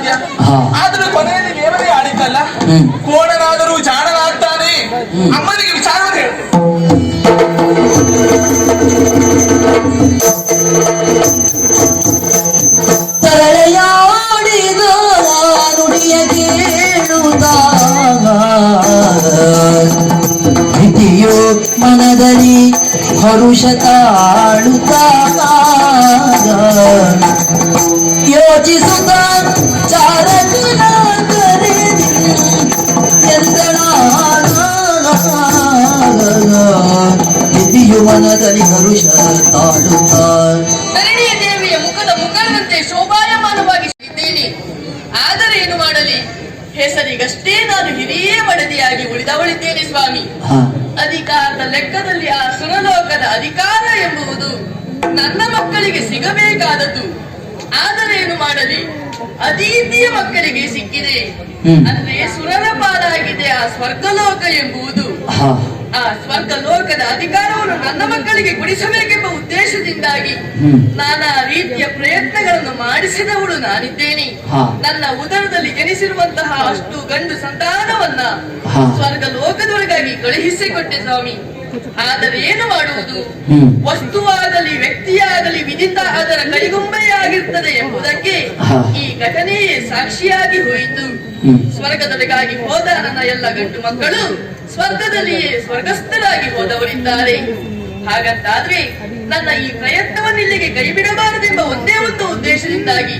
ಸಾಧ್ಯ. ಆದ್ರೂ ಕೊನೆಯಲ್ಲಿ ನೇಮನೇ ಆಡಿದ್ದಲ್ಲ, ಕೋಣನಾದರೂ ಜಾಣನಾಗ್ತಾನೆ. ಅಮ್ಮನಿಗೆ ವಿಚಾರವನ್ನು ಹೇಳ್ತೇನೆ. ತರಳೆಯಾಡಿದ ನುಡಿಯ ಕೇಳುತ್ತಾ ಪ್ರೀತಿಯು ಮನದಲ್ಲಿ ಹರುಷ ತಾಳುತ್ತಾ ಯೋಚಿಸುತ್ತ ಚಾರಕನ ಕರೆದಿ ಪ್ರೀತಿಯು ಮನದಲ್ಲಿ ಹರುಷ ತಾಳುತ್ತಾ ಧರಣಿಯ ದೇವಿಯ ಮುಖದ ಮುಖದಂತೆ ಶೋಭಾಯಮಾನವಾಗಿ ಇದ್ದೇನೆ. ಆದರೆ ಏನು ಮಾಡಲಿ, ಹೆಸರಿಗಷ್ಟೇ ನಾನು ಹಿರಿಯ ಮಡದಿಯಾಗಿ ಉಳಿದವಳಿದ್ದೇನೆ ಸ್ವಾಮಿ. ಅಧಿಕಾರದ ಲೆಕ್ಕದಲ್ಲಿ ಆ ಸುರಲೋಕದ ಅಧಿಕಾರ ಎಂಬುದು ನನ್ನ ಮಕ್ಕಳಿಗೆ ಸಿಗಬೇಕಾದದ್ದು. ಆದರೆ ಏನು ಮಾಡಲಿ, ಅದಿತಿಯ ಮಕ್ಕಳಿಗೆ ಸಿಕ್ಕಿದೆ. ಅಂದ್ರೆ ಸುರರ ಪಾಲಾಗಿದೆ ಆ ಸ್ವರ್ಗಲೋಕ ಎಂಬುದು. ಆ ಸ್ವರ್ಗ ಲೋಕದ ಅಧಿಕಾರವನ್ನು ನನ್ನ ಮಕ್ಕಳಿಗೆ ಕೊಡಿಸಬೇಕೆಂಬ ಉದ್ದೇಶದಿಂದಾಗಿ ನಾನಾ ರೀತಿಯ ಪ್ರಯತ್ನಗಳನ್ನು ಮಾಡಿಸಿದವಳು ನಾನಿದ್ದೇನೆ. ನನ್ನ ಉದರದಲ್ಲಿ ಜನಿಸಿರುವಂತಹ ಅಷ್ಟು ಗಂಡು ಸಂತಾನವನ್ನ ಸ್ವರ್ಗ ಲೋಕದೊಳಗಾಗಿ ಕಳುಹಿಸಿಕೊಟ್ಟೆ ಸ್ವಾಮಿ. ಆದರೆ ಏನು ಮಾಡುವುದು, ವಸ್ತುವಾಗಲಿ ವ್ಯಕ್ತಿಯಾಗಲಿ ವಿಧಿತ ಅದರ ಕೈಗೊಂಬೆಯಾಗಿರ್ತದೆ ಎಂಬುದಕ್ಕೆ ಈ ಘಟನೆಯೇ ಸಾಕ್ಷಿಯಾಗಿ ಹೋಯಿತು. ಸ್ವರ್ಗದೊಳಗಾಗಿ ಹೋದ ನನ್ನ ಎಲ್ಲ ಗಂಡು ಮಕ್ಕಳು ಸ್ವರ್ಗದಲ್ಲಿಯೇ ಸ್ವರ್ಗಸ್ಥರಾಗಿ ಹೋದವರಿದ್ದಾರೆ. ಹಾಗಂತಾದ್ರೆ ನನ್ನ ಈ ಪ್ರಯತ್ನವನ್ನು ಇಲ್ಲಿಗೆ ಕೈ ಬಿಡಬಾರದೆಂಬ ಒಂದೇ ಒಂದು ಉದ್ದೇಶದಿಂದಾಗಿ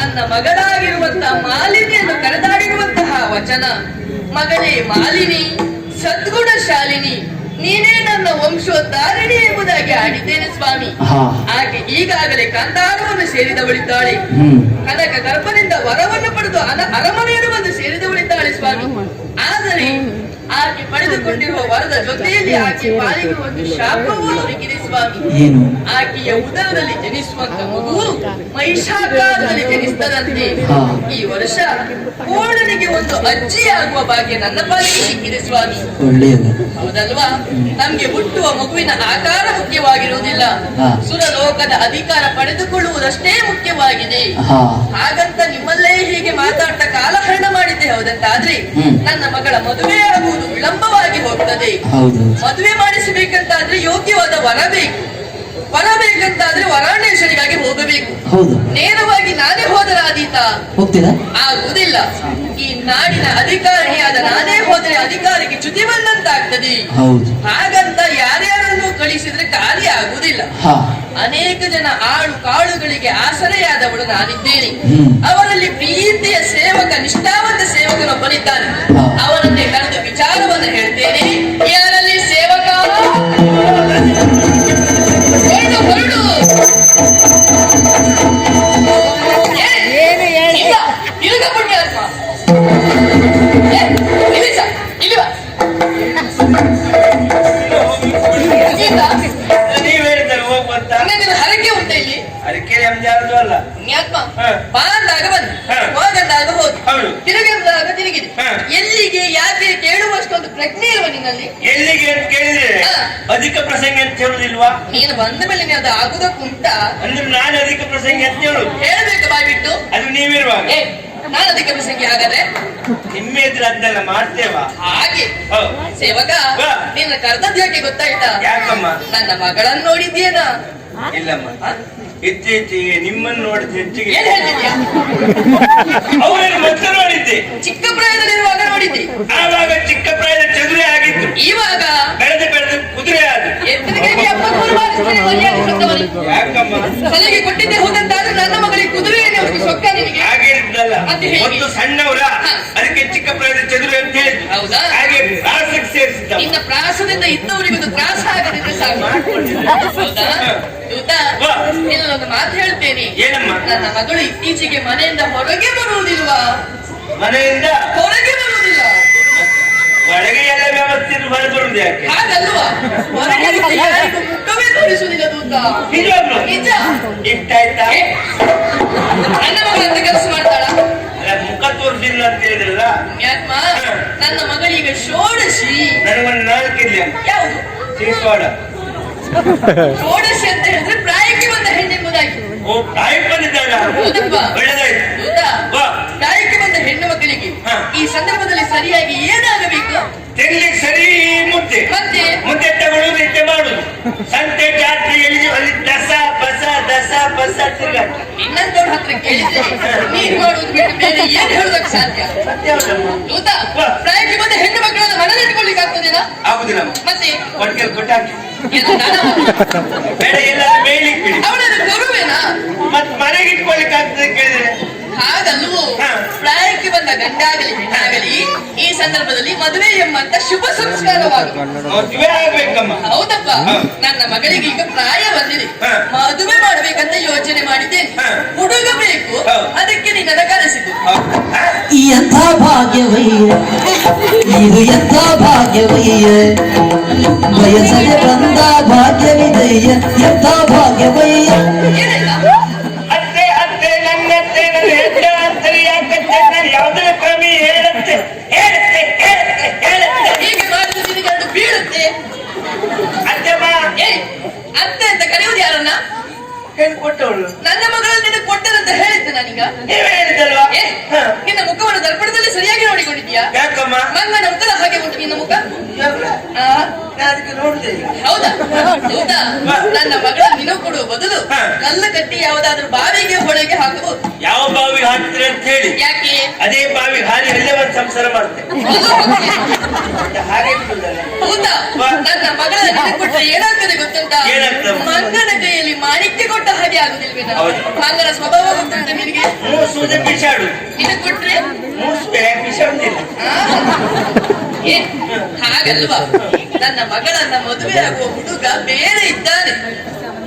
ನನ್ನ ಮಗಳಾಗಿರುವಂತಹ ಮಾಲಿನಿಯನ್ನು ಕರೆದಾಡಿರುವಂತಹ ವಚನ, ಮಗಳೇ ಮಾಲಿನಿ, ಸದ್ಗುಣ ಶಾಲಿನಿ, ನೀನೇ ನನ್ನ ವಂಶೋದ್ಧಾರಣೆ ಎಂಬುದಾಗಿ ಆಡಿದ್ದೇನೆ ಸ್ವಾಮಿ. ಆಕೆ ಈಗಾಗಲೇ ಕಾಂತಾರವನ್ನು ಸೇರಿದವಳಿದ್ದಾಳೆ. ಕನಕ ಗರ್ಭನಿಂದ ವರವನ್ನು ಪಡೆದು ಅರಮನೆಯನ್ನು ಬಂದು ಸೇರಿದವಳಿದ್ದಾಳೆ ಸ್ವಾಮಿ. ಆದರೆ ಆಕೆ ಪಡೆದುಕೊಂಡಿರುವ ವರದ ಜೊತೆಯಲ್ಲಿ ಆಕೆ ಪಾಲಿಗೆ ಒಂದು ಶಾಪವೂ ದೊರಕಿದೆ ಸ್ವಾಮಿ. ಆಕೆಯ ಉದರದಲ್ಲಿ ಜನಿಸುವಂತ ಮಗು ಮಹಿಷಾಕಾರದಲ್ಲಿ ಜನಿಸ್ತದಂತೆ ಈ ವರ್ಷ ಕೋಣನಿಗೆ ಒಂದು ಅಜ್ಜಿಯಾಗುವ ಭಾಗ್ಯ ನನ್ನ ಪಾಲಿಗೆ ಸಿಕ್ಕಿದೆ ಸ್ವಾಮಿ. ಹೌದಲ್ವಾ? ನಮ್ಗೆ ಹುಟ್ಟುವ ಮಗುವಿನ ಆಕಾರ ಮುಖ್ಯವಾಗಿರುವುದಿಲ್ಲ, ಸುರಲೋಕದ ಅಧಿಕಾರ ಪಡೆದುಕೊಳ್ಳುವುದಷ್ಟೇ ಮುಖ್ಯವಾಗಿದೆ. ಹಾಗಂತ ನಿಮ್ಮಲ್ಲೇ ಹೀಗೆ ಮಾತಾಡ್ತಾ ಕಾಲಹರಣ ಮಾಡಿದ್ದೆ. ಹೌದಂತಾದ್ರೆ ನನ್ನ ಮಗಳ ಮದುವೆ ಆಗುವುದು ವಿಳಂಬವಾಗಿ ಹೋಗ್ತದೆ. ಮದುವೆ ಮಾಡಿಸಬೇಕಂತಾದ್ರೆ ಯೋಗ್ಯವಾದ ವರ ಬೇಕು. ವರ ಬೇಕಂತಾದ್ರೆ ವರಾಣೇಶ್ವರಿಗಾಗಿ ಹೋಗಬೇಕು. ನೇರವಾಗಿ ನಾನೇ ಹೋದರೆ ಆದೀತ ಆಗುವುದಿಲ್ಲ. ಈ ನಾಡಿನ ಅಧಿಕಾರಿಯಾದ ನಾನೇ ಹೋದರೆ ಅಧಿಕಾರಿಗೆ ಚ್ಯುತಿ ಬಂದಂತಾಗ್ತದೆ. ಹಾಗಂತ ಯಾರ್ಯಾರನ್ನು ಕಳಿಸಿದ್ರೆ ಕಾರ್ಯ ಆಗುವುದಿಲ್ಲ. ಅನೇಕ ಜನ ಆಳು ಕಾಳುಗಳಿಗೆ ಆಸರೆಯಾದವಳು ನಾನಿದ್ದೇನೆ. ಅವರಲ್ಲಿ ಪ್ರೀತಿಯ ಸೇವಕ, ನಿಷ್ಠಾವಂತ ಸೇವಕನೊಬ್ಬನಿದ್ದಾನೆ. ಅವನನ್ನೇ ಕರೆದು ವಿಚಾರವನ್ನು ಹೇಳ್ತೇನೆ. ಯಾರಲ್ಲಿ ಸೇವಕ ಹೊರಡು ತಿರುಗ ಪುಣ್ಯಾತ್ಮ ಹರಕೆ ಉಂಟ ಇಲ್ಲಿ? ಬಾಂದಾಗ ಬಂದು ಹೋಗಂದಾಗ ಹೋಗಿ ತಿರುಗಿದಾಗ ತಿರುಗಿದೆ. ಎಲ್ಲಿಗೆ ಯಾಕೆ ಕೇಳುವಷ್ಟೊಂದು ಪ್ರಜ್ಞೆ ಇಲ್ವಾ ನಿನ್ನಲ್ಲಿ? ಎಲ್ಲಿಗೆ ಅಂತ ಕೇಳಿದ್ರೆ ಅಧಿಕ ಪ್ರಸಂಗ ಅಂತ ಹೇಳುದಿಲ್ವಾ? ನೀನು ಬಂದ ಮೇಲೆ ಅದು ಆಗುದಕ್ಕುಂಟ ಅಂದ್ರೆ ನಾನು ಅಧಿಕ ಪ್ರಸಂಗ ಅಂತ ಹೇಳುದು ಹೇಳ್ಬೇಕು ಬಾಯ್ಬಿಟ್ಟು. ಅದು ನೀವಿರುವಾಗ ನಾನು ಅಧಿಕ ಪ್ರಸಂಗಿ ಹಾಗಾದ್ರೆ ನಿಮ್ಮ ಎದುರು ಅದನ್ನೆಲ್ಲ ಮಾಡ್ತೇವಾ? ಹಾಗೆ ಸೇವಕ, ನಿನ್ನ ಕರ್ದದ್ದು ಯಾಕೆ ಗೊತ್ತಾಯ್ತಾ? ಯಾಕಮ್ಮ? ನನ್ನ ಮಗಳನ್ನು ನೋಡಿದ್ಯೇನಾ? ಇಲ್ಲಮ್ಮ, ಇತ್ತೀಚೆಗೆ ನಿಮ್ಮನ್ನು ನೋಡಿದ ಹೆಚ್ಚಿಗೆ ಏನ್ ಹೇಳ್ತಿದ್ಯಾ? ಅವರನ್ನು ಮತ್ತೆ ನೋಡಿದ್ದೆ. ಚಿಕ್ಕ ಪ್ರಾಯದಲ್ಲಿರುವಾಗ ನೋಡಿದ್ದೆ. ಆವಾಗ ಚಿಕ್ಕ ಪ್ರಾಯದ ಚದುರೆ ಆಗಿತ್ತು. ಇವಾಗ ಬೆಳೆದು ಬೆಳೆದು ಕುದುರೆ ಆದ. ಯಾಕಮ್ಮ? ಸಲಿಗೆ ಕೊಟ್ಟಿದ್ದೆ ಹೋದಂತಾದ್ರೆ ನನ್ನ ಮಗಳಿಗೆ ಕುದುರೆ ಸೊಕ್ಕ ನಿನಗೆ ಹಾಗೆ ಹೇಳಿದ್ದಲ್ಲ. ಒಂದು ಸಣ್ಣವರ ಅದಕ್ಕೆ ಚಿಕ್ಕ ಪ್ರಾಯದ ಚದುರೆ ಅಂತ ಹೇಳಿದ್ರು. ಹೌದಾ? ಹಾಗೆ ಪ್ರಾಸಕ್ಕೆ ಸೇರಿಸಿದ್ದ. ಇನ್ನ ಪ್ರಾಸದಿಂದ ಇದ್ದವರಿಗೆ ಒಂದು ತ್ರಾಸ ಆಗದಿದ್ರೆ ಸಾಕು. ಹೌದಾ? ನಿನ್ನೊಂದು ಮಾತು ಹೇಳ್ತೇನೆ. ಏನಮ್ಮ? ನನ್ನ ಮಗಳು ಇತ್ತೀಚೆಗೆ ಮನೆಯಿಂದ ಹೊರಗೆ ಬರುವುದಿಲ್ವಾ? ಮನೆಯಿಂದ ಹೊರಗೆ ಬರುವುದಿಲ್ಲ. ಒಳಗೆ ಎಲ್ಲ ವ್ಯವಸ್ಥೆ ಬರುವುದು ಯಾಕೆ? ಹಾಗಲ್ವಾ? ಹೊರಗೆ ಯಾರಿಗೂ ಮುಖವೇ ತೋರಿಸುವುದಿಲ್ಲ ದೂತ. ನಿಜ. ಇಷ್ಟಾಯ್ತಾ? ನನ್ನ ಮಗಳಂತ ಕೆಲಸ ಮಾಡ್ತಾಳ? ಮುಖ ತೋರಿಸಿಲ್ಲ ಅಂತ ಹೇಳಿದ್ರಲ್ಲ ಪುಣ್ಯಾತ್ಮ, ನನ್ನ ಮಗಳಿಗೆ ಷೋಡಶಿ. ನನಗೊಂದು ನಾಲ್ಕಿಲ್ಲ. ಯಾವುದು? ಶ್ರೀಸ್ವಾಡ. ಷೋಡಶಿ ಅಂತ ಹೇಳಿದ್ರೆ ಪ್ರಾಯಕ್ಕೆ ಬಂದ ಹೆಣ್ಣೆಂಬುದಾಗಿ. ಓ, ಪ್ರಾಯಕ್ಕೆ ಬಂದಿದ್ದಾಳ? ಹೌದಪ್ಪ. ಒಳ್ಳೆದಾಯ್ತು. ಪ್ರಾಯ ಸಂದರ್ಭದಲ್ಲಿ ಸರಿಯಾಗಿ ಏನಾಗಬೇಕು? ತಿನ್ಲಿಕ್ಕೆ ಸರಿ ಮುದ್ದೆ, ಮತ್ತೆ ಮುದ್ದೆ ತಗೊಳ್ಳೋದು ಇಟ್ಟೆ ಮಾಡುದು. ಸಂತೆ ಜಾತ್ರೆಯಲ್ಲಿ ಅಲ್ಲಿ ದಸ ಬಸ ತಿರುಗಾಟ. ಇನ್ನೊಂದವ್ರ ಹತ್ರ ಕೇಳಿದ್ರೆ ನೀನ್ ಮಾಡುವುದು ಬಿಟ್ಟು ಬೇರೆ ಏನ್ ಹೇಳೋದಕ್ಕೆ ಸಾಧ್ಯ? ಗೊತ್ತಾ? ಪ್ರಾಯಕ್ಕೆ ಬಂದ ಹೆಣ್ಣು ಮಕ್ಕಳನ್ನ ಮನದಿಟ್ಕೊಳ್ಳಿಕ್ಕೆ ಆಗ್ತದೇನಾ? ಆಗುದಿಲ್ಲ. ಮತ್ತೆ ಒಟ್ಟಿಗೆ ಕೊಟ್ಟಾಕಿ ಏನು ದಾನ ಬೇಡ, ಎಲ್ಲಾದ್ರೂ ಬೇಯ್ಲಿಕ್ಕೆ ಬಿಡಿ. ಅವಳನ್ನು ತರುವೇನಾ? ಮತ್ ಮನೆಗೆ ಇಟ್ಕೊಳ್ಲಿಕ್ಕೆ ಆಗ್ತದೆ ಕೇಳಿದ್ರೆ ಹಾಗಲ್ವೋ? ಪ್ರಾಯಕ್ಕೆ ಬಂದ ಗಂಡಾಗಲಿ ಹೆಣ್ಣಾಗಲಿ ಈ ಸಂದರ್ಭದಲ್ಲಿ ಮದುವೆ ಎಂಬಂತ ಶುಭ ಸಂಸ್ಕಾರವಾಗುವುದು. ಮದುವೆ ಆಗ್ಬೇಕಮ್ಮ. ಹೌದಪ್ಪ, ನನ್ನ ಮಗಳಿಗೆ ಈಗ ಪ್ರಾಯ ಬಂದಿದೆ, ಮದುವೆ ಮಾಡ್ಬೇಕಂತ ಯೋಚನೆ ಮಾಡಿದ್ದೇನೆ. ಹುಡುಗ ಬೇಕು, ಅದಕ್ಕೆ ನಿನ್ನ ಕರೆಸಿದ್ದು. ಎಂಥ ಭಾಗ್ಯವಯ್ಯ, ಇದು ಎಂಥ ಭಾಗ್ಯವಯ್ಯ, ಬಯಸದೆ ಬಂದ ಭಾಗ್ಯವಿದೆಯ, ಎಂಥ ಭಾಗ್ಯವಯ್ಯ. ಏನಿಲ್ಲ ಅತ್ತೆ ಅತ್ತೆ ನನ್ನತ್ತೆ ನನ್ನ ಹೆಜ್ಜೆ ಅಂತಾರೆ ಯಾಕತ್ತೆ ನಾನು ಯಾವ್ದೇ ಕ್ರಮಿ ಹೇಳುತ್ತೆ ಹೇಳುತ್ತೆ ಹೇಳುತ್ತೆ ಹೇಳುತ್ತೆ ಹೀಗೆ ಮಾಡಿದ ನಿನಗೆ ಬೀಳುತ್ತೆ. ಅತ್ತೆ ಬಾ ಏ ಅತ್ತೆ ಅಂತ ಕರೆಯುವುದು ಯಾರನ್ನ? ಹೇಳ್ಕೊಟ್ಟವಳು ನನ್ನ ಮಗಳನ್ನು ನಿನಗೆ ಕೊಟ್ಟದಂತ ಹೇಳಿದ್ದೆ ನಾನೀಗ. ನೀವೇ ಹೇಳಿದಲ್ವಾ? ಏ ನಿನ್ನ ಮುಖವನ್ನು ದರ್ಪಣದಲ್ಲಿ ಸರಿಯಾಗಿ ನೋಡಿಕೊಂಡಿದ್ಯಾ? ಯಾಕಮ್ಮ? ಮಂಗನ ಉತ್ತರ ಹಾಗೆ ಉಂಟು ನಿನ್ನ ಮುಖ. ಆ? ಅದಕ್ಕೆ ನೋಡುದೇ ಇಲ್ಲ. ಹೌದಾ? ಹೌದಾ? ನನ್ನ ಮಗಳ ನಿನ್ನ ಕೊಡುವ ಬದಲು ಕಲ್ಲು ಕಟ್ಟಿ ಯಾವುದಾದ್ರೂ ಬಾವಿಗೆ ಹೊಳೆಗೆ ಹಾಕಬಹುದು. ಯಾವ ಬಾವಿಗೆ ಹಾಕ್ತೀರ ಅಂತ ಹೇಳಿ ಯಾಕೆ? ಅದೇ ಬಾವಿಗೆ ಹಾಲಿ ಅಲ್ಲೇ ಒಂದು ಸಂಸಾರ ಮಾಡ್ತೇವೆ. ಅದು ಹೋಗ್ಲಿ. ಹಾಗೆ ಇರ್ತದಲ್ಲ. ಹೌದಾ? ನನ್ನ ಮಗಳ ನಿನಗೆ ಕೊಟ್ಟರೆ ಏನಾಗ್ತದೆ ಗೊತ್ತುಂಟಾ? ಏನಾಗ್ತದೆ? ಮಂಗನ ಕೈಯಲ್ಲಿ ಮಾಣಿಕ್ಯ ಕೊಟ್ಟ ಹಾಗೆ ಆಗುದಿಲ್ವೇನೋ? ಹೌದು. ಮಂಗನ ಸ್ವಭಾವ ಗೊತ್ತುಂಟ ನಿನಗೆ? ಮೂಸುವುದೇ ಬಿಸಾಡು. ನಿನಗೆ ಕೊಟ್ರೆ ಮೂಸು ಬಿಸಾಡುದಿಲ್ಲ. ಏ ಹಾಗಲ್ವಾ? ನನ್ನ ಮಗಳನ್ನ ಮದುವೆ ಆಗುವ ಹುಡುಗ ಬೇರೆ ಇದ್ದಾನೆ.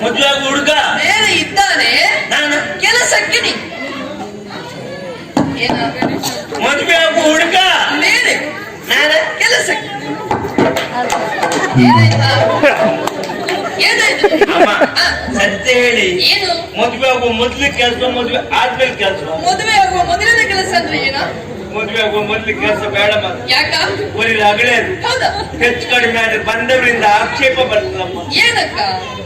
ಮದುವೆ ಆಗುವ ಹುಡುಗ ಬೇರೆ ಇದ್ದಾನೆ, ನಾನು ಕೆಲಸಕ್ಕೆ ನೀ ಏನ ಮದುವೆ ಆಗುವ ಹುಡುಗ ಬೇರೆ ನಾನು ಕೆಲಸಕ್ಕೆ. ಏನಾಯ್ತಾ? ಏನಾಯ್ತು? ಅಮ್ಮ ಆ, ಸತ್ಯ ಹೇಳಿ, ಏನು? ಮದುವೆ ಆಗುವ ಮೊದ್ಲು ಕೆಲಸ, ಮದುವೆ ಆದ್ಮೇಲೆ ಕೆಲಸ. ಮದುವೆ ಆಗುವ ಮೊದಲನೇ ಕೆಲಸ ಅಂದ್ರೆ ಏನ? ಮದುವೆ ಆಗುವ ಮೊದ್ಲು ಕೆಲಸ ಬೇಡ ಮಾತ್ರ. ಯಾಕ? ಒಳ್ಳೆ ಅಗಲೇ ಹೌದಾ? ಹೆಚ್ಚು ಕಡಿಮೆ ಆದ್ರೆ ಬಂದವರಿಂದ ಆಕ್ಷೇಪ ಬರ್ತದಮ್ಮ. ಏನಕ್ಕ?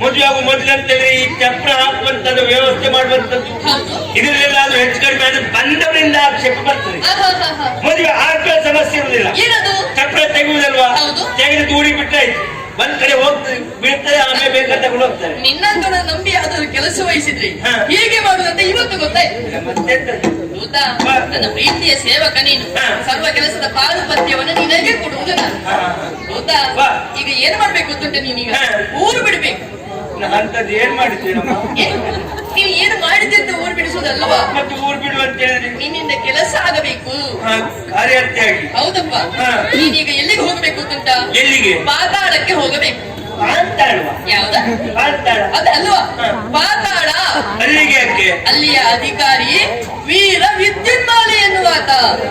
ಮದುವೆ ಆಗುವ ಮೊದ್ಲು ಅಂತೇಳಿ ಈ ಚಪ್ರ ಹಾಕುವಂತದ್ದು ವ್ಯವಸ್ಥೆ ಮಾಡುವಂತದ್ದು, ಹೌದು. ಇದರಲ್ಲೆಲ್ಲಾದ್ರೂ ಹೆಚ್ಚು ಕಡಿಮೆ ಆದ್ರೆ ಬಂದವರಿಂದ ಆಕ್ಷೇಪ ಬರ್ತದೆ. ಆಹಾಹಾಹಾ. ಮದುವೆ ಆದ್ಮೇಲೆ ಸಮಸ್ಯೆ ಇರುವುದಿಲ್ಲ. ಏನದು? ಚಪ್ರ ತೆಗುವುದಲ್ವಾ? ಹೌದು. ತೆಗೆದು ದೂಡಿ ಬಿಟ್ಟಾಯ್ತು, ಒಂದ್ ಕಡೆ ಹೋಗ್ತದೆ ಬೀಳ್ತದೆ, ಆಮೇಲೆ ಬೇಕಾದ ತಗೊಂಡು ಹೋಗ್ತಾರೆ. ನಿನ್ನಂತನ ನಂಬಿ ಯಾವ್ದಾದ್ರು ಕೆಲಸ ವಹಿಸಿದ್ರಿ ಹಾ. ಹೀಗೆ ಮಾಡುದಂತ ಇವತ್ತು ಗೊತ್ತಾಯ್ತು. ಮತ್ತೆಂತದ್ದು? ಗೊತ್ತಾ? ನನ್ನ ಪ್ರೀತಿಯ ಸೇವಕ ನೀನು. ಹಾ. ಸರ್ವ ಕೆಲಸದ ಪಾರುಪತ್ಯವನ್ನು ನಿನಗೆ ಕೊಡುವುದು ನಾನು. ಹಾ. ಗೊತ್ತಾ? ವಾ. ಈಗ ಏನ್ ಮಾಡ್ಬೇಕು ಗೊತ್ತುಂಟೆ ನೀನೀಗ? ಹಾ. ಊರು ಬಿಡ್ಬೇಕು. ಅಂತದ್ದು ಏನ್ ಮಾಡಿದ್ದೀರಮ್ಮ? ನೀವು ಏನು ಮಾಡಿದ್ದೆ ಅಂತ ಊರು ಬಿಡಿಸುವುದಲ್ವಾ? ಮತ್ತೆ ಊರ್ ಬಿಡು ಅಂತ ಹೇಳಿದ್ರಿ. ನಿನ್ನಿಂದ ಕೆಲಸ ಆಗಬೇಕು. ಕಾರ್ಯಾರ್ಥಿಯಾಗಿ. ಹೌದಪ್ಪ. ಹಾ. ನೀನೀಗ ಎಲ್ಲಿಗೆ ಹೋಗ್ಬೇಕು ಗೊತ್ತುಂಟ? ಎಲ್ಲಿಗೆ? ಪಾತಾಳಕ್ಕೆ ಹೋಗಬೇಕು. ಪಾತಾಳವಾ? ಯಾವ್ದ? ಪಾತಾಳ ಅದಲ್ವಾ? ಹಾ. ಪಾತಾಳ. ಅಲ್ಲಿಗೆ ಯಾಕೆ? ಅಲ್ಲಿಯ ಅಧಿಕಾರಿ ವೀರ ವಿದ್ಯುನ್ಮಾಲೆ ಎನ್ನುವಾತ.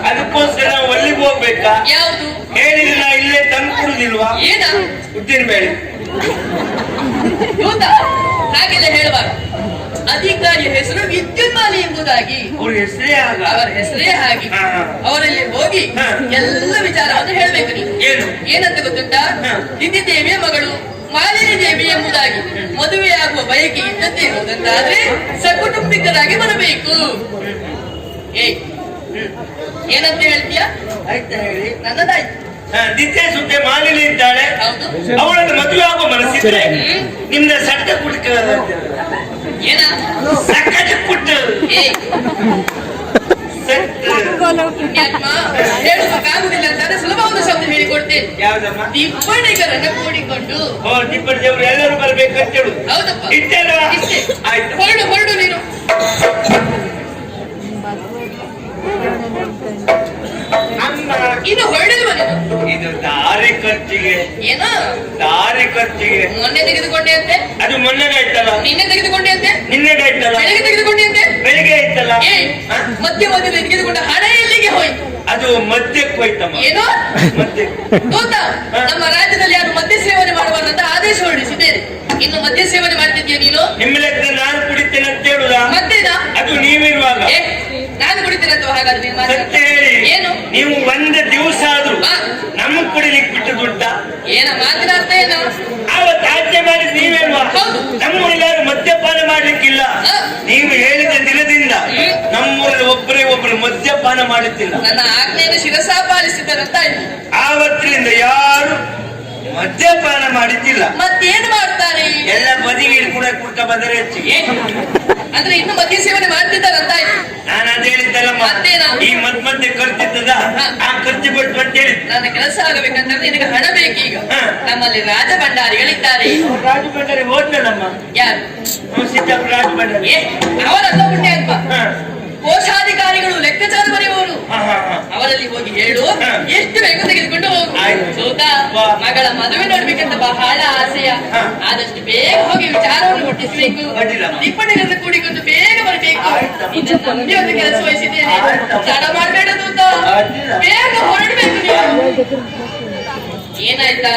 ಅದಕ್ಕೋಸ್ಕರ ನಾವು ಅಲ್ಲಿಗೆ ಹೋಗ್ಬೇಕಾ? ಯಾವುದು? ಹೇಳಿದ್ರೆ ನಾ ಇಲ್ಲೇ ತಂದು ಕೊಡುದಿಲ್ವಾ? ಏನ? ಉದ್ದಿನ ಬೇಳೆ. ಗೊತ್ತಾ? ಹಾಗೆಲ್ಲ ಹೇಳುವಾಗ ಅಧಿಕಾರಿಯ ಹೆಸರು ವಿದ್ಯುನ್ಮಾಲೆ ಎಂಬುದಾಗಿ. ಅವ್ರ ಹೆಸರೇ ಆಗ. ಅವರ ಹೆಸರೇ ಹಾಗೆ. ಹಾ. ಅವರಲ್ಲಿ ಹೋಗಿ ಹಾ. ಎಲ್ಲ ವಿಚಾರವನ್ನು ಹೇಳ್ಬೇಕು ನೀನು. ಏನು? ಏನಂತ ಗೊತ್ತುಂಟಾ? ಹಾ. ದಿತಿ ದೇವಿಯ ಮಗಳು ಮಾಲಿನಿ ದೇವಿ ಎಂಬುದಾಗಿ ಮದುವೆಯಾಗುವ ಬಯಕೆ ಇದ್ದದ್ದೇ ಇರುವುದಂತಾದ್ರೆ ಸಕುಟುಂಬಿಕರಾಗಿ ಬರಬೇಕು. ಏಯ್ ಏನಂತ ಹೇಳ್ತೀಯ? ಆಯ್ತಾ ಹೇಳಿ. ನನ್ನದಾಯ್ತು. ನಿತ್ಯ ಸುದ್ದಿ ಮಾಲಿನಿ ಇದ್ದಾಳೆ, ಹೌದು. ಅವಳನ್ನು ಮದುವೆ ಆಗುವ ಮನಸ್ಸಿದ್ರೆ ನಿಮ್ದ ಸಟ್ಟ ಕುಟ್ಟ ಏನ? ಸಕ್ಕಟ ಕುಟ್ಟ ಏಯ್ ಪುಣ್ಯಾತ್ಮ, ಹೇಳುವುದಕ್ಕಾಗುದಿಲ್ಲ ಅಂತಾದ್ರೆ ಸುಲಭವಾದ ಶಬ್ದ ಹೇಳಿಕೊಡ್ತೇನೆ. ಯಾವ್ದಮ್ಮ? ದಿಬ್ಬಣಿಗರನ್ನ ಕೂಡಿಕೊಂಡು. ಓ ನಿಬ್ಬರ ದೇವರು ಎಲ್ಲರೂ ಬರ್ಬೇಕಂತ ಹೇಳುದು. ಹೌದಪ್ಪ. ಇಟ್ಟಲ್ವಾ? ಇಷ್ಟೇ. ಆಯ್ತು. ಹೊರಡು ಹೊರಡು ನೀನು. ಅಮ್ಮ ಇನ್ನು ಹೊರಡಿಲ್ವ ನೀನು? ಇದು ದಾರಿ ಖರ್ಚಿಗೆ. ಏನ? ದಾರಿ ಖರ್ಚಿಗೆ. ಮೊನ್ನೆ ತೆಗೆದುಕೊಂಡೆ ಅಂತೆ, ಅದು ಮೊನ್ನೆಗೆ ಆಯ್ತಲ್ಲ, ನಿನ್ನೆ ತೆಗೆದುಕೊಂಡೆ ಅಂತೆ, ನಿನ್ನೆಗೆ ಆಯ್ತಲ್ಲ, ಬೆಳಿಗ್ಗೆ ತೆಗೆದುಕೊಂಡೆ ಅಂತೆ. ಬೆಳಿಗ್ಗೆ ಆಯ್ತಲ್ಲ. ಏಯ್ ಮಧ್ಯ ಮಧ್ಯದಲ್ಲಿ ತೆಗೆದುಕೊಂಡ ಹಣ ಎಲ್ಲಿಗೆ ಹೋಯ್ತು? ಅದು ಮದ್ಯಕ್ಕೆ ಹೋಯ್ತಮ್ಮ. ಏನೋ ಮದ್ಯ. ಗೊತ್ತಾ? ನಮ್ಮ ರಾಜ್ಯದಲ್ಲಿ ಯಾರು ಮದ್ಯ ಸೇವನೆ ಮಾಡಬಾರ್ದಂತ ಆದೇಶ ಹೊರಡಿಸಿದ್ದೇನೆ. ಇನ್ನು ಮದ್ಯ ಸೇವನೆ ಮಾಡ್ತಿದ್ದೀಯ ನೀನು? ನಿಮ್ಮ ಲೆಕ್ಕ ನಾನು ಕುಡಿತೇನೆ ಅಂತ ಹೇಳುದಾ? ಮತ್ತೇನಾ? ಅದು ನೀವಿರುವಾಗ. ಏ ನಾನು ಕುಡಿತೇನೆ ಅಂತ ಹಾಗಾದ್ರೆ ನೀನ್ ಮಾತಾಡು. ಸತ್ಯ ಹೇಳಿ, ಏನು? ನೀವು ಒಂದೇ ದಿವಸ ಆದ್ರೂ ಆ? ನಮಗ್ ಕುಡಿಲಿಕ್ಕೆ ಬಿಟ್ಟು ದುಡ್ಡ? ಏನ ಮಾತಿನ ಅರ್ಥ ಏನು? ಆವತ್ತು ಆಜ್ಞೆ ಮಾಡಿ ನೀವೇಲ್ವಾ? ಹೌದು. ನಮ್ಮೂರಿಗಾರು ಮದ್ಯಪಾನ ಮಾಡ್ಲಿಕ್ಕಿಲ್ಲ. ಆ? ನೀವು ಹೇಳಿದ ದಿನದಿಂದ ನಮ್ಮೂರಲ್ಲಿ ಒಬ್ಬರೇ ಒಬ್ರು ಮದ್ಯಪಾನ ಮಾಡುತ್ತಿಲ್ಲ. ನನ್ನ ಆಜ್ಞೆಯನ್ನು ಶಿರಸ ಪಾಲಿಸಿದ್ದಾರಂತ ಆಯ್ತು. ಆವತ್ತಿನಿಂದ ಯಾರು ಮದ್ಯಪಾನ ಮಾಡುತ್ತಿಲ್ಲ. ಮತ್ತೇನು ಮಾಡ್ತಾರೆ? ಎಲ್ಲ ಬದಿಗೆ ಕೂಡ ಕುಡ್ಕ ಬಂದರೆ ಹೆಚ್ಚಿಗೆ. ಅಂದ್ರೆ ಇನ್ನು ಮದ್ಯ ಸೇವನೆ ಮಾಡ್ತಿದ್ದಾರಂತ ಆಯ್ತು. ನಾನು ಅದ್ ಹೇಳಿದ್ದಲ್ಲಮ್ಮ, ಮತ್ತೇನು? ಈ ಮಧ್ಯೆ ಖರ್ಚಿದ್ದದ ಆ ಖರ್ಚು ಕೊಟ್ಟು ಅಂತ ಹೇಳಿ. ನನ್ನ ಕೆಲಸ ಆಗಬೇಕಂದ್ರೆ ನಿನಗೆ ಹಣ ಬೇಕೀಗ. ಹಾ. ನಮ್ಮಲ್ಲಿ ರಾಜ ಭಂಡಾರಿಗಳಿದ್ದಾರೆ. ರಾಜು ಬಂಡಾರಿ ಹೋದ್ನಲ್ಲಮ್ಮ, ಯಾರು? ಸಿದ್ದಪ್ಪ ರಾಜು ಬಂಡಾರಿ. ಅವರಲ್ಲ ಪುಣ್ಯಾತ್ಮ, ಹಾ. ಕೋಶಾಧಿಕಾರಿಗಳು, ಲೆಕ್ಕಾಚಾರ ಬರೆಯುವವರು. ಹಾ, ಹಾ, ಹಾ. ಅವರಲ್ಲಿ ಹೋಗಿ ಹೇಳು, ಹಾ. ಎಷ್ಟು ಬೇಕು ತೆಗೆದುಕೊಂಡು ಹೋಗು. ಆಯ್ತು. ಸೋತ ವಾ. ಮಗಳ ಮದುವೆ ನೋಡ್ಬೇಕಂತ ಬಹಳ ಆಸೆಯ. ಹಾ. ಆದಷ್ಟು ಬೇಗ ಹೋಗಿ ವಿಚಾರವನ್ನು ಮುಟ್ಟಿಸಬೇಕು. ಅಡ್ಡಿಲ್ಲಮ್ಮ. ಟಿಪ್ಪಣಿಗಳನ್ನು ಕೂಡಿಕೊಂಡು ಬೇಗ ಬರಬೇಕು. ಆಯ್ತಮ್ಮ. ನಿನ್ನ ತಂದೆ ಒಂದು ಕೆಲಸ ವಹಿಸಿದ್ದೇನೆ, ಆಯ್ತಮ್ಮ. ತಡ ಮಾಡಬೇಡ ಸೋತ. ಅಡ್ಡಿಲ್ಲ. ಬೇಗ ಹೊರಡಬೇಕು ನೀವು. ಏನಾಯ್ತಾ?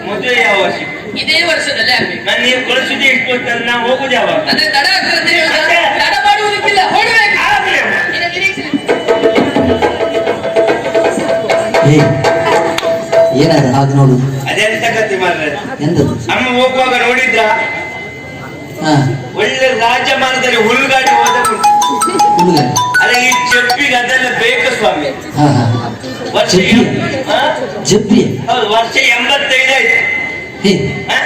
ಮದುವೆ ಯಾವ ವರ್ಷ? ಇದೇ ವರ್ಷದಲ್ಲೇ ಆಗ್ಬೇಕು. ನಾನು ನೀವು ಕಳಿಸಿದೆ ಇಟ್ಕೊಳ್ತಾರೆ, ನಾವು ಹೋಗುದು ಯಾವಾಗ? ಅಂದ್ರೆ ತಡ ಆಗ್ತದೆ ಅಂತ ಹೇಳುದಾ? ಅದೇ. ತಡ ಮಾಡುವುದಕ್ಕಿಲ್ಲ, ಹೊರಡ್ಬೇಕು. ಆಗ್ಲಿ ಅಮ್ಮ. ನಿನ್ನ ನಿರೀಕ್ಷೆ. ಏ ಏನದ ಹಾಗೆ ನೋಡುದು? ಅದೆಂತ ಕತೆ ಮಾಡ್ರೆ? ಎಂತದು? ಅಮ್ಮ ಹೋಗುವಾಗ ನೋಡಿದ್ರ ಹಾ, ಒಳ್ಳೆ ರಾಜಮಾನದಲ್ಲಿ ಹುಲ್ಗಾಡಿ ಹೋದ ಹುಡುಗ. ಅಲ್ಲ ಈ ಜಪ್ಪಿಗೆ ಅದೆಲ್ಲ ಬೇಕು ಸ್ವಾಮಿ. ಹಾ ಹಾ, ವರ್ಷ ಹಾ? ಜಬ್ಬಿ. ಹೌದು, ವರ್ಷ 85 ಆಯ್ತು. ಹೇ, ಹಾ?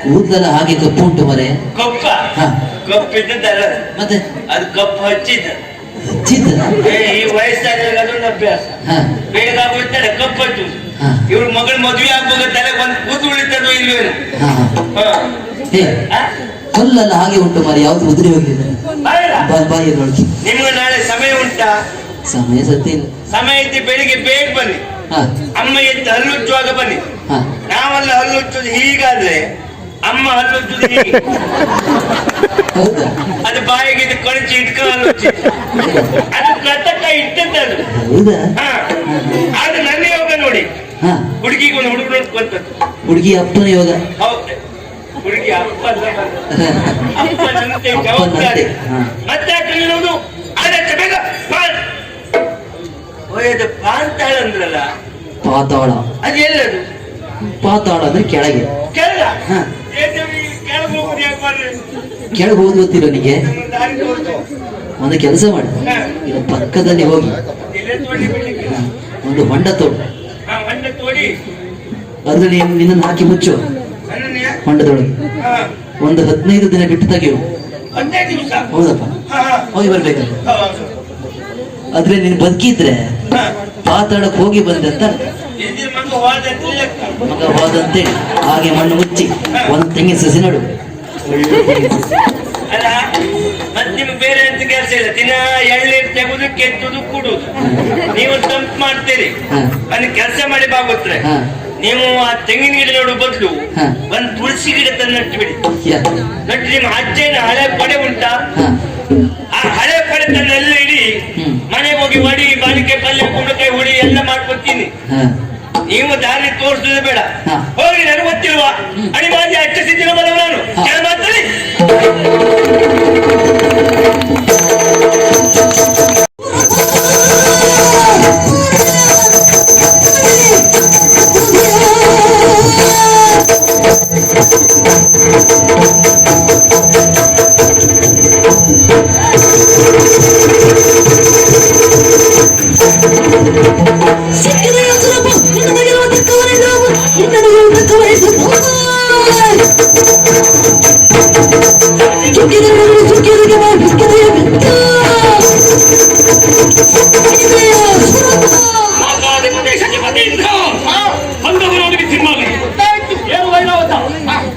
ಕೂದಲೆಲ್ಲ ಹಾಗೆ ಕಪ್ಪು ಉಂಟು ಮರೆ. ಕಪ್ಪ ಹಾ, ಕಪ್ಪಿದ್ದಲ್ಲ ಮತ್ತೆ ಅದು ಕಪ್ಪು ಹಚ್ಚಿದ್ದ. ಹಚ್ಚಿದ್ದ. ಈ ವಯಸ್ಸಾದಾಗ ಅದೊಂದು ಅಭ್ಯಾಸ. ಹಾ ಬೇಗ ಆಗೋಯ್ತಾರೆ ಕಪ್ಪು ಹಚ್ಚುದು. ಹಾ ಇವ್ರ ಮಗಳು ಮದುವೆ ಆಗುವಾಗ ತಲೆ ಒಂದು ಕೂತು ಉಳಿತದೋ ಇಲ್ವೇನು? ಹಾ ಹಾ. ಹಾ. ಹೇ, ಹಾ? ಕಲ್ಲೆಲ್ಲ ಹಾಗೆ ಉಂಟು ಮರೆ, ಯಾವ್ದು ಉದುರಿ ಹೋಗಿದೆ. ಬರಲ್ಲ? ಬಾಯಿ ನೋಡಿ. ನಿಮ್ಗೆ ನಾಳೆ ಸಮಯ ಉಂಟಾ? ಸಮಯ ಸತ್ಯ ಇಲ್ಲ. ಸಮಯ ಇದ್ದು ಬೆಳಿಗ್ಗೆ ಬೇಗ ಬನ್ನಿ. ಹಾ ಅಮ್ಮ ಎದ್ದು ಹಲ್ಲುಚ್ಚುವಾಗ ಬನ್ನಿ. ಹಾ, ನಾವೆಲ್ಲ ಹಲ್ಲುಚ್ಚುದು ಹೀಗಾದ್ರೆ ಅಮ್ಮ ಹಲ್ಲುಚ್ಚುದು ಹೀಗೆ. ಹೌದಾ? ಅದು ಬಾಯಿಗೆ ಇದು ಕಳಚಿ ಇಟ್ಕೊಂಡು ಹಲ್ಲುಚ್ಚಿ ಅದು ಕತ್ತಕ್ಕ ಇಟ್ಟದ್ದು. ಹೌದಾ? ಹಾ, ಅದು ನನ್ನ ಯೋಗ ನೋಡಿ. ಹಾ, ಹುಡುಗಿಗೆ ಒಂದು ಹುಡುಗ ನೋಡ್ಕೊಂತದ್ದು. ಹುಡುಗಿ ಅಪ್ಪನ ಯೋಗ. ಹೌದು, ಹುಡುಗಿ ಅಪ್ಪ ಅಪ್ಪನಂತೆ ಅಪ್ಪನಂತೆ. ಜವಾಬ್ದಾರಿ. ಹಾ. ಮತ್ತೆ ಹಾಕಿರುವುದು ಅದಕ್ಕೆ ಬೇಗ ಒಯ್ಯದು ಪಾಂತಾಳ ಅಂದ್ರಲ್ಲ, ಪಾತಾಳ. ಅದು ಎಲ್ಲದು? ಪಾತಾಳ ಅಂದ್ರೆ ಕೆಳಗೆ. ಕೆಳಗ? ಹಾ, ಕೆಳಗೆ ಹೋಗುದು ಯಾಕೆ ಮಾಡ್ರಿ? ಕೆಳಗೆ ಹೋದ್ ಗೊತ್ತಿರೋ ನಿಗೆ. ನಮ್ಗೆ ದಾರಿ ತೋರ್ಸು. ಒಂದು ಕೆಲಸ ಮಾಡಿ, ಹಾ. ಈಗ ಪಕ್ಕದಲ್ಲಿ ಹೋಗಿ ಇಲ್ಲೇ ತೋಡಿ ಬಿಡ್ಲಿಕ್ಕೆ. ಹಾ, ಒಂದು ಹೊಂಡ ತೋಡು. ಆ ಹೊಂಡ ತೋಡಿ ಅದ್ರಲ್ಲಿ ನಿನ್ನನ್ನು ಹಾಕಿ ಮುಚ್ಚು ನನ್ನನ್ನ ಹೊಂಡದೊಳಗೆ. ಹಾ, ಒಂದು 15 ದಿನ ಬಿಟ್ಟು ತೆಗೆಯು. 15 ದಿವಸ. ಹೌದಪ್ಪ, ಹಾ, ಹಾ. ಹೋಗಿ ಬರ್ಬೇಕಲ್ಲ. ಹೌದು. ಆದ್ರೆ ನೀನು ಬದುಕಿದ್ರೆ ಹಾ. ಪಾತಾಳಕ್ಕೆ ಹೋಗಿ ಬಂದಂತ ಎದ್ದಿನ ಮಗ ಹೋದಂತೆ ಲೆಕ್ಕ. ಮಗ ಹೋದಂತೇಳಿ ಹಾಗೆ ಮಣ್ಣು ಮುಚ್ಚಿ ಒಂದು ತೆಂಗಿನ ಸಸಿ ನಡು. ಅಲ್ಲ, ಮತ್ತೆ ನಿಮ್ಗೆ ಬೇರೆ ಎಂತ ಕೆಲಸ ಇಲ್ಲ. ದಿನ ಎಳ್ನೀರು ತೆಗೆದು ಕೆತ್ತುದು ಕುಡುದು. ನೀವು ತಂಪು ಮಾಡ್ತೀರಿ. ಹಾ. ಒಂದು ಕೆಲಸ ಮಾಡಿ ಬಾಗುತ್ರೆ, ಹಾ. ನೀವು ಆ ತೆಂಗಿನ ಗಿಡ ನೋಡು ಬದಲು ಹಾ. ಒಂದು ತುಳಸಿ ಗಿಡ ತಂದು ನಟ್ಟು ಬಿಡಿ. ಯಾ. ನಟ್ಟು ನಿಮ್ಮ ಅಜ್ಜನ ಹಳೆ ಕೊಡೆ ಉಂಟಾ? ಹಾ. ಆ ಹಳೆ ಕೊಡೆ ತಂದೆಲ್ಲ ಇಡಿ. ಹ್ಮ್. ಮನೆಗೆ ಹೋಗಿ ಒಡಿ, ಬಾಳಿಕೆ, ಪಲ್ಯ, ಕುಂಬಳಕಾಯಿ ಹುಡಿ ಎಲ್ಲ ಮಾಡ್ಕೊತೀನಿ. ಹಾ. ನೀವು ದಾರಿ ತೋರಿಸುದೇ ಬೇಡ. ಹಾ. ಹೋಗಿ ನನಗೆ ಗೊತ್ತಿಲ್ವಾ? ಅಡಿಮಾಂದಿ ಅಚ್ಚ ಸಿದ್ಧಿನ ಬರವ ನಾನು ಹಾ. ಕೆಳ ಮಾತಲ್ಲಿ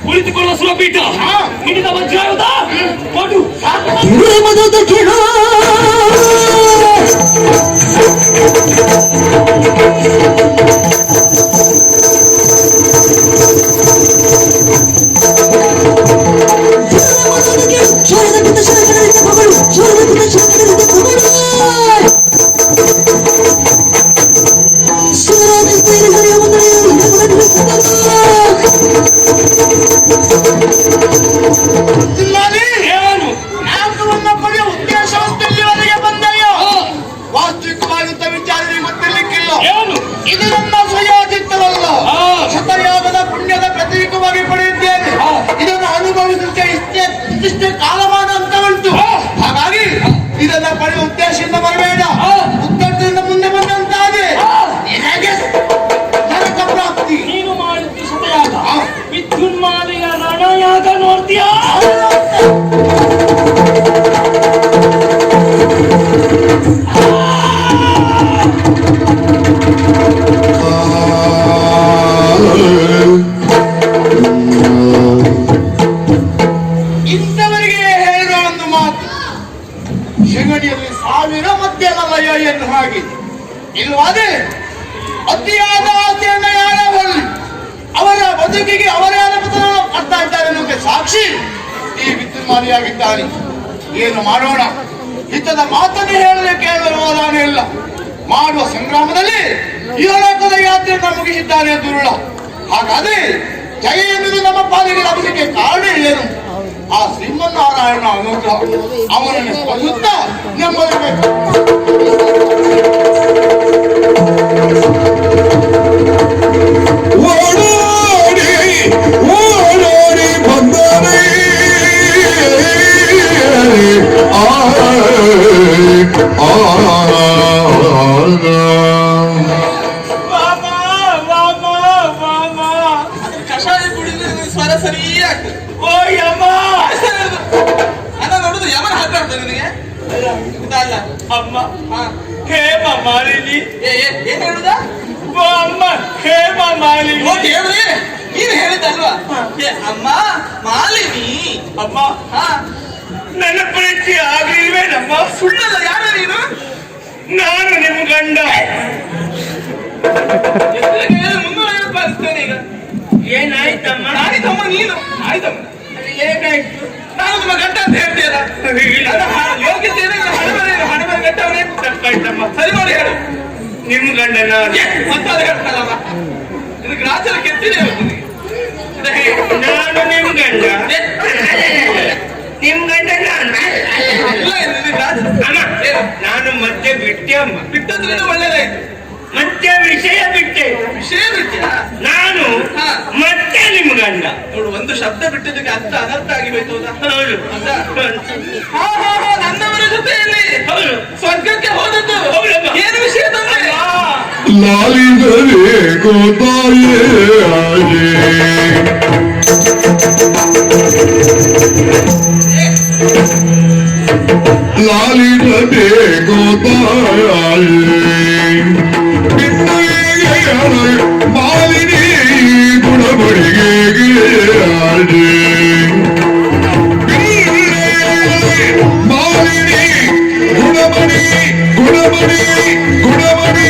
ಕುಳಿತುಕೊಳ್ಳುವ ಸುಲಭೀಟ ಹಿಡಿದ ವಜ್ರಾಯುಧ ಕೊಡು. ಏನು? ವಾಸ್ತವಿಕವಾಗಿದ್ದ ವಿಚಾರ ಗೊತ್ತಿರ್ಲಿಕ್ಕಿಲ್ಲ. ಏನು? ಇದು ನನ್ನ ಸ್ವಯಾಚಿತ್ತವಲ್ಲ, ಶತಯೋಗದ ಪುಣ್ಯದ ಪ್ರತೀಕವಾಗಿ ಪಡೆಯುತ್ತೇನೆ. ಇದನ್ನು ಅನುಭವಿಸಲಿಕ್ಕೆ ಇಷ್ಟೇ ಕಾಲಮಾನ ಅಂತ ಉಂಟು. ಹಾಗಾಗಿ ಇದನ್ನ ಪಡೆಯುವ ಉದ್ದೇಶದಿಂದ ಬರಬೇಡ. ಮಧ್ಯಮಮಯ ಎಂದು ಹಾಗೆ ಇಲ್ಲವಾದ್ರೆ ಅತಿಯಾದ ಆಸೆಯನ್ನು ಯಾರ ಒಳ್ಳೆ ಅವರ ಬದುಕಿಗೆ ಅವರೇ ಪತನ ಮಾಡ್ತಾ ಇದ್ದಾರೆ ಅನ್ನೋಕೆ ಸಾಕ್ಷಿ ಈ ವಿದ್ಯುನ್ಮಾನಿಯಾಗಿದ್ದಾನೆ. ಏನು ಮಾಡೋಣ? ಹಿತದ ಮಾತನ್ನು ಹೇಳದೆ ಕೇಳುವ ಇಲ್ಲ. ಮಾಡುವ ಸಂಗ್ರಾಮದಲ್ಲಿ ಈ ಲೋಕದ ಯಾತ್ರೆಯನ್ನು ಮುಗಿಸಿದ್ದಾನೆ ದುರುಳ. ಹಾಗಾದ್ರೆ ಜಯ ಎನ್ನುವುದು ನಮ್ಮ ಪಾಲಿಗೆ ಲಭಿಸಲಿಕ್ಕೆ ಕಾರಣ ಏನು? ಆ ಶ್ರೀಮನ್ನಾರಾಯಣ ಅನುಗ್ರಹ. ಅವನನ್ನು ಸ್ಮರಿಸುತ್ತಾ ನೆಮ್ಮದಿಬೇಕು. ಓಡೋಡಿ ಬಂದರೆ ಕಷಾಯ ಕುಡಿದ್ರೆ ಸ್ವರ ಸರಿಯಾಗ್ತದೆ. ಓ ಯಮ ಅನ್ನ ನೋಡುದು ಯಮನ ಹಾಕಾಡ್ತದೆ ನಿನಗೆ ಇದಲ್ಲ. ಅಮ್ಮ ಹೇಮ ಮಾಲಿನಿ. ಏನ್ ಹೇಳುದ? ಓ ಅಮ್ಮ ಹೇಮ ಮಾಲಿನಿ. ಹೋಗಿ ಹೇಳ್ರಿ, ನೀನು ಹೇಳಿದ್ದಲ್ವಾ? ಅಮ್ಮ ಮಾಲಿನಿ. ಅಮ್ಮ ನನ್ನ ಪ್ರೀತಿ ಆಗ್ಲಿಲ್ವೇನಮ್ಮ? ಸುಳ್ಳಲ್ಲ. ಯಾರ ನೀನು? ನಾನು ನಿಮ್ ಗಂಡ. ಮುಂದುವರಿಸ್ತೇನೆ ಈಗ. ಏನಾಯ್ತಮ್ಮ? ಆಯ್ತಮ್ಮ ನೀನು. ಆಯ್ತಮ್ಮ ಏನಾಯ್ತು? ನಾನು ನಿಮ್ಮ ಗಂಡ ಅಂತ ಹೇಳ್ತೀಯಲ್ಲ. ಯೋಗ್ಯತೆ ಹಣೆ ಗಂಟವನೇ ತಪ್ಪಾಯ್ತಮ್ಮ. ಸರಿ ಮಾಡಿ ಹೇಳು. ನಿಮ್ ಗಂಡ ನಾನು. ಮತ್ತೆ ಹೇಳ್ತಾರಲ್ಲ ಇದಕ್ಕೆ ರಾಜ್ಯದ ಕೆತ್ತಿದೆ. ನಾನು ನಿಮ್ ಗಂಡ. ನಿಮ್ ಗಂಡ ನಾನು. ಅಮ್ಮ ನಾನು ಮತ್ತೆ ಬಿಟ್ಟೆ ಅಮ್ಮ. ಬಿಟ್ಟದ್ರಿಂದ ಒಳ್ಳೇದಾಯ್ತು. ಮತ್ತೆ ವಿಷಯ ಬಿಟ್ಟೆ. ವಿಷಯ ಬಿಟ್ಟಿಯ? ನಾನು ಮತ್ತೆ ನಿಮ್ ಗಂಡ. ನೋಡು, ಒಂದು ಶಬ್ದ ಬಿಟ್ಟಿದ್ದಕ್ಕೆ ಅರ್ಥ ಅನರ್ಥ ಆಗಿ ಹೋಯ್ತು. ಹೌದು. ನನ್ನವರ ಜೊತೆಯಲ್ಲಿ ಹೌದು. ಸ್ವರ್ಗಕ್ಕೆ ಹೋದದ್ದು. ಹೌದಮ್ಮ. ಏನು ವಿಷಯ ತಂದ್ರೆ? ಲಾಲಿದರೆ ಗೋತಾಯೇ ಲಾಲಿದರೆ ಗೋತಾಯೇ ಮಾಲಿನಿ ಗುಣಬಡಿಗೆ ಮಾಲಿನಿ ಗುಣಮಣಿ ಗುಣಮಣಿ ಗುಣಮಣಿ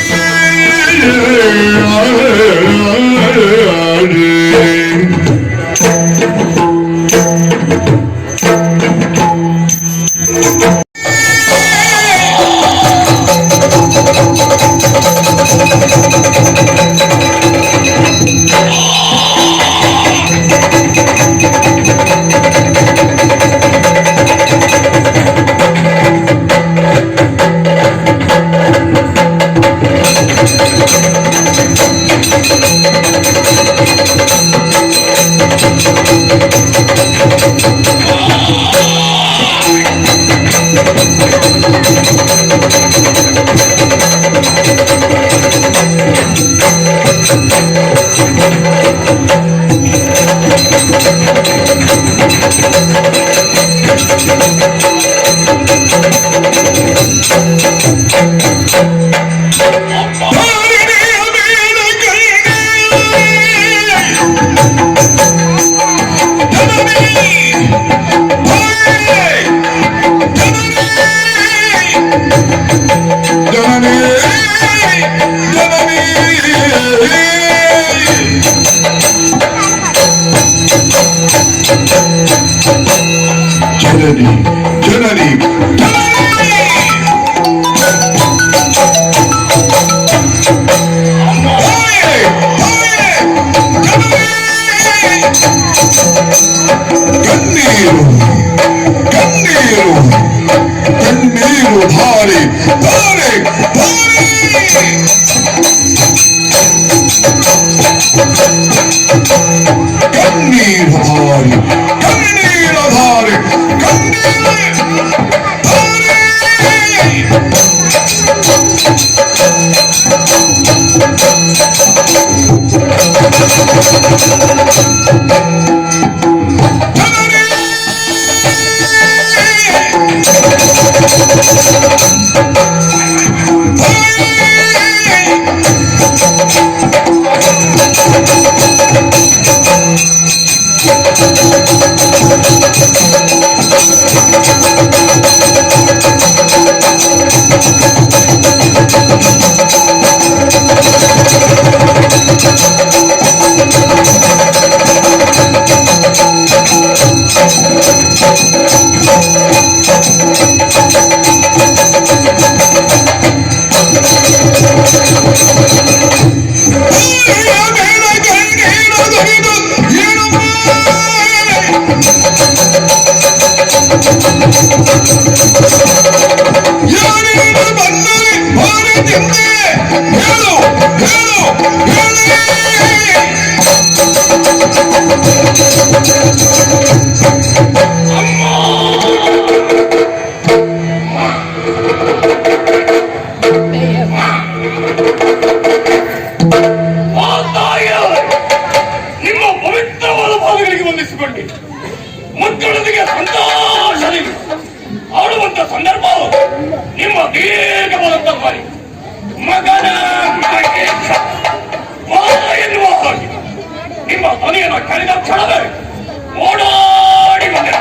ಮಗನ ಮಹೇಶ ಎನ್ನುವ ಹಾಗೆ ನಿಮ್ಮ ಧ್ವನಿಯನ್ನು ಕೇಳಿದ ಕ್ಷಣವೇ ಓಡಾಡಿ ಬಂದೆ.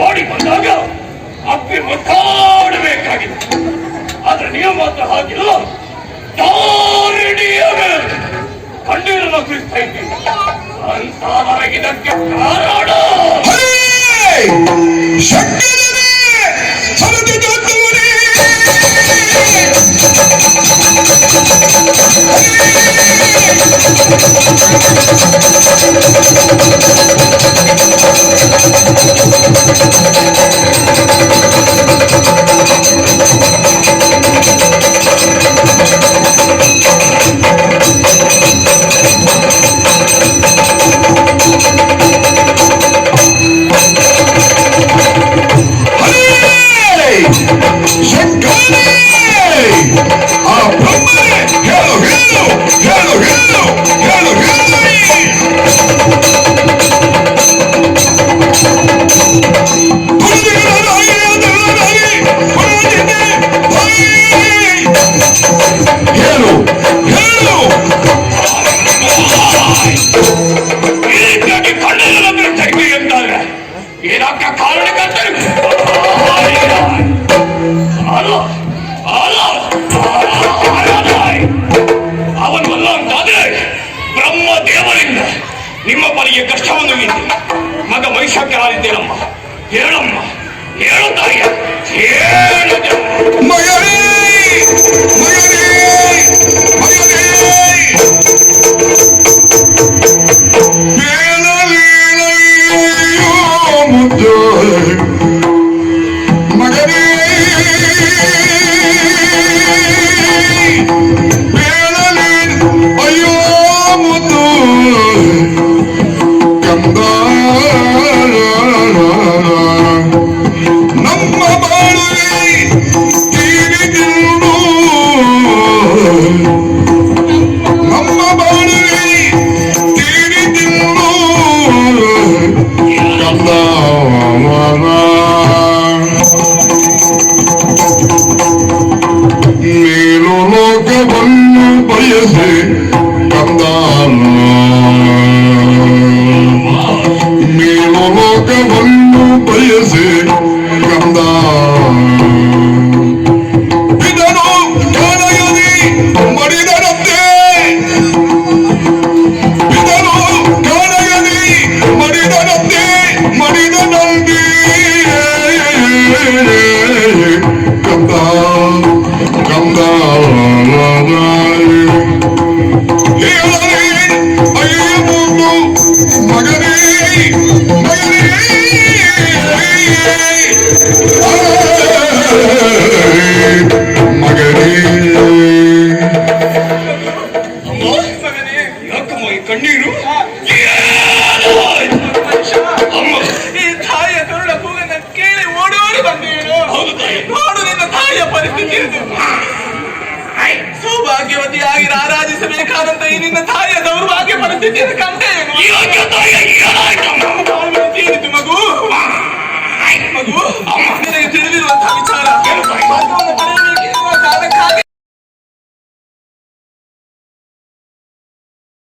ಓಡಿ ಬಂದಾಗ ಅಪ್ಪಿ ಮುತ್ತಾಡಬೇಕಾಗಿದೆ. ಆದ್ರೆ ನೀವು ಮಾತ್ರ ಹಾಗಿಲ್ಲ. ದಾರಿಣಿಯ ಮೇಲೆ ಕಣ್ಣೀರನ್ನು ಸುರಿಸ್ತಾ ಇದ್ದೀನಿ. ಅಂತ ನನಗಿದಕ್ಕೆ ಕಾರಣ ಶಂಕರನೇ ಸರದಿ ದೊಡ್ಡವನೇ ಶಂಕರನೇ ಆ ಬ್ರಹ್ಮನೇ ಹೇಳು ಹೇಳು ಹೇಳು ಹೇಳು ಹೇಳು ಹೇಳು ಹೇಳು ಈ ರೀತಿಯಾಗಿ ಕಣ್ಣೀರನ್ನು ತೆಗಿ ಎಂದಾದ್ರೆ ಇದಕ್ಕೆ ಕಾರಣಕ್ಕಂತಾರೆ ಅವನಲ್ಲ ಅಂತಾದ್ರೆ ಬ್ರಹ್ಮ ದೇವರಿಂದ ನಿಮ್ಮ ಬಳಿಗೆ ಕಷ್ಟವನ್ನು ನೀಡಿ ಮಗ ಮಹಿಷಾಕ್ಯರಾಗಿದ್ದೇನಮ್ಮ. ಹೇಳಮ್ಮ, ಹೇಳು ತಾಯಿಯ, ಹೇಳು ಮಗನೇ ಮಗನೇ ಮಗನೇ ಬೇಲಲೀಲಯ್ಯೋ ಮುದ್ದು ಮಗನೇ ಬೇಲಲಿ ಅಯ್ಯೋ ಮುದ್ದು ಕಂದ ನಮ್ಮ ಬಾಳುವೆ ತೀರಿದಿರುಳು ನಮ್ಮ ಬಾಳುವೆ ತೀರಿದಿರುಳು ಕಂದ ಮೇಲು ಲೋಕವನ್ನು ಬಯಸಿ ಕಂದ ಮೇಲು ಲೋಕವನ್ನು ಬಯಸಿ ಕಂದ ಇದನ್ನು ಕಾಣಯದಿ ಮಡಿದರಂತೆ ಇದನ್ನು ಕಾಣಯದಿ ಮಡಿದರಂತೆ ಮಡಿದನಂದಿ ಕಂದ ಕಂದ ಹೇಳಲೇ ಅಯ್ಯ ಮೂಗು ಮಗನೇ ಮಗನೇ ಮಗನೇ ಮಗನೇ, ಯಾಕಮ್ಮ ಈ ಕಣ್ಣೀರು? ಅಮ್ಮ, ಈ ತಾಯಿಯ ಕರುಣ ಕೂಗನ್ನ ಕೇಳಿ ಓಡೋಡಿ ಬಂದೇನು. ಹೌದು ತಾಯಿ. ನೋಡು ನಿನ್ನ ತಾಯಿಯ ಪರಿಸ್ಥಿತಿ ಇದು. ಸೌಭಾಗ್ಯವತಿಯಾಗಿ ಆರಾಧಿಸಬೇಕಾದಂತ ಈ ನಿನ್ನ ತಾಯಿಯ ದೌರ್ಭಾಗ್ಯ ಪರಿಸ್ಥಿತಿಯನ್ನು ಕಂಡೇನು. ಯಾಕೆ ತಾಯಿಯ ಏನಾಯ್ತಮ್ಮ? ಏನಿತು ಮಗು? ಮಗು, ನಿನಗೆ ತಿಳಿದಿರುವಂತಹ ವಿಚಾರ ಏನು ತಾಯಿ? ಮಾತ್ರವನ್ನು